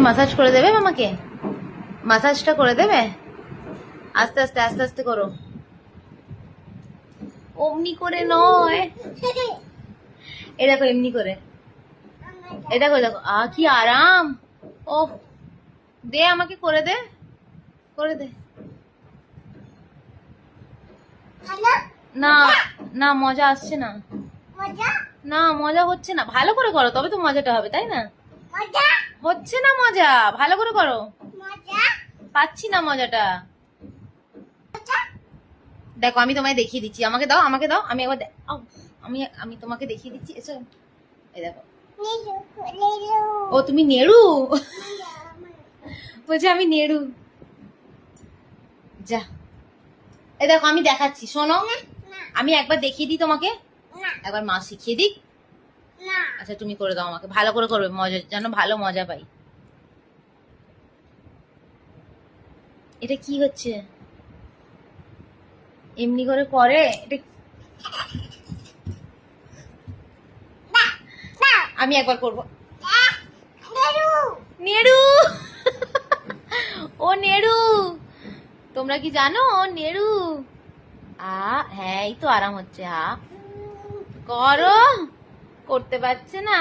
Massage করে দেবে মামাকে? মাসাজটা করে দেবে? আস্তে আস্তে আস্তে আস্তে করো, অমনি করে নয়। এ দেখো এমনি করে, এ দেখো দেখো, কি আরাম। ও দে, আমাকে করে দে, করে দে। না না, মজা আসছে না, না মজা হচ্ছে না। ভালো করে করো, তবে তো মজাটা হবে, তাই না? হচ্ছে না মজা, ভালো করে করো। পাচ্ছি না মজাটা। দেখো আমি তোমায় দেখিয়ে দিচ্ছি, আমাকে দাও, আমাকে দাও, আমি একবার আমি আমি তোমাকে দেখিয়ে দিচ্ছি, এসো। এই দেখো। ও তুমি নেড়ু? বলছে আমি নেড়ু। যা, এই দেখো আমি দেখাচ্ছি, শোনো। আমি একবার দেখিয়ে দিই তোমাকে, একবার মা শিখিয়ে দিক। আচ্ছা তুমি করে দাও, আমাকে ভালো করে করবে, মজা যেন ভালো মজা পাই। এটা কি হচ্ছে? এমনি করে করে এটা। আমি একবার করবো। নেড়ু, ও নেড়ু, তোমরা কি জানো ও নেড়ু? হ্যাঁ এই তো আরাম হচ্ছে। করো, করতে পারছে না।